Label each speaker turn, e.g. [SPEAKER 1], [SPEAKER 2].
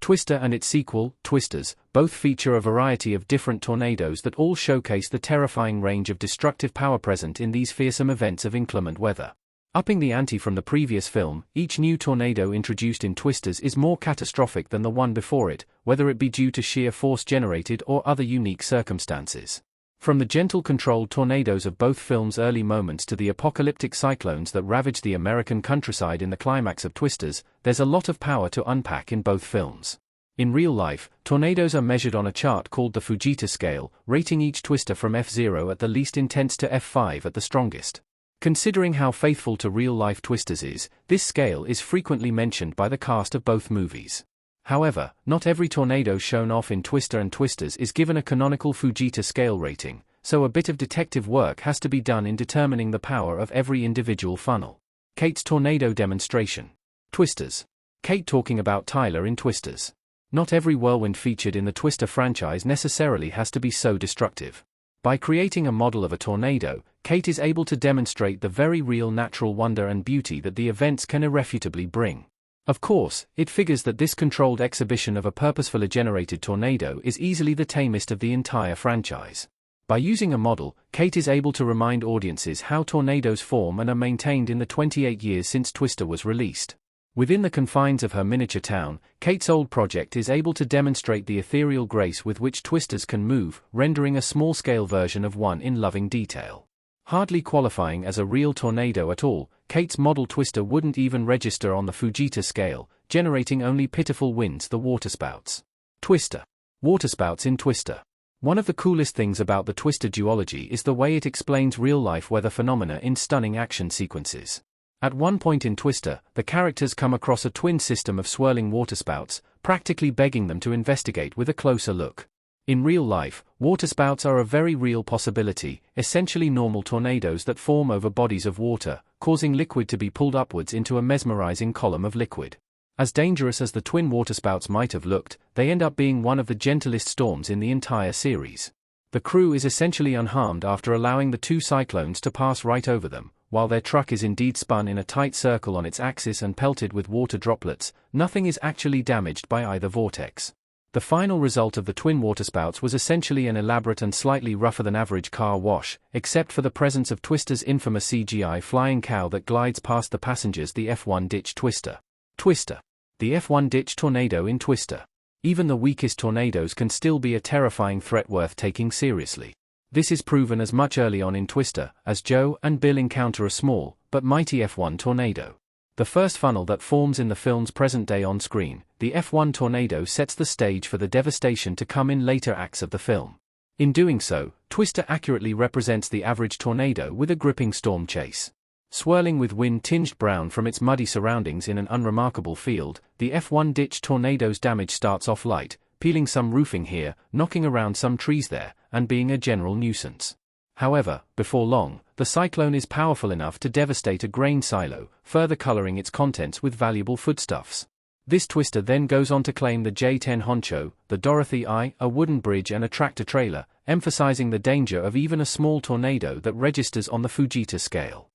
[SPEAKER 1] Twister and its sequel, Twisters, both feature a variety of different tornadoes that all showcase the terrifying range of destructive power present in these fearsome events of inclement weather. Upping the ante from the previous film, each new tornado introduced in Twisters is more catastrophic than the one before it, whether it be due to sheer force generated or other unique circumstances. From the gentle controlled tornadoes of both films' early moments to the apocalyptic cyclones that ravage the American countryside in the climax of Twisters, there's a lot of power to unpack in both films. In real life, tornadoes are measured on a chart called the Fujita scale, rating each twister from F0 at the least intense to F5 at the strongest. Considering how faithful to real-life Twisters is, this scale is frequently mentioned by the cast of both movies. However, not every tornado shown off in Twister and Twisters is given a canonical Fujita scale rating, so a bit of detective work has to be done in determining the power of every individual funnel. Kate's tornado demonstration. Twisters. Kate talking about Tyler in Twisters. Not every whirlwind featured in the Twister franchise necessarily has to be so destructive. By creating a model of a tornado, Kate is able to demonstrate the very real natural wonder and beauty that the events can irrefutably bring. Of course, it figures that this controlled exhibition of a purposefully generated tornado is easily the tamest of the entire franchise. By using a model, Kate is able to remind audiences how tornadoes form and are maintained in the 28 years since Twister was released. Within the confines of her miniature town, Kate's old project is able to demonstrate the ethereal grace with which Twisters can move, rendering a small-scale version of one in loving detail. Hardly qualifying as a real tornado at all, Kate's model Twister wouldn't even register on the Fujita scale, generating only pitiful winds, the waterspouts. Twister. Waterspouts in Twister. One of the coolest things about the Twister duology is the way it explains real-life weather phenomena in stunning action sequences. At one point in Twister, the characters come across a twin system of swirling waterspouts, practically begging them to investigate with a closer look. In real life, waterspouts are a very real possibility, essentially normal tornadoes that form over bodies of water, causing liquid to be pulled upwards into a mesmerizing column of liquid. As dangerous as the twin waterspouts might have looked, they end up being one of the gentlest storms in the entire series. The crew is essentially unharmed after allowing the two cyclones to pass right over them. While their truck is indeed spun in a tight circle on its axis and pelted with water droplets, nothing is actually damaged by either vortex. The final result of the twin waterspouts was essentially an elaborate and slightly rougher than average car wash, except for the presence of Twister's infamous CGI flying cow that glides past the passengers, the F1 ditch Twister. Twister. The F1 ditch tornado in Twister. Even the weakest tornadoes can still be a terrifying threat worth taking seriously. This is proven as much early on in Twister, as Joe and Bill encounter a small, but mighty F1 tornado. The first funnel that forms in the film's present day on screen, the F1 tornado sets the stage for the devastation to come in later acts of the film. In doing so, Twister accurately represents the average tornado with a gripping storm chase. Swirling with wind tinged brown from its muddy surroundings in an unremarkable field, the F1 ditch tornado's damage starts off light, peeling some roofing here, knocking around some trees there, and being a general nuisance. However, before long, the cyclone is powerful enough to devastate a grain silo, further coloring its contents with valuable foodstuffs. This Twister then goes on to claim the J-10 honcho, the Dorothy I, a wooden bridge and a tractor-trailer, emphasizing the danger of even a small tornado that registers on the Fujita scale.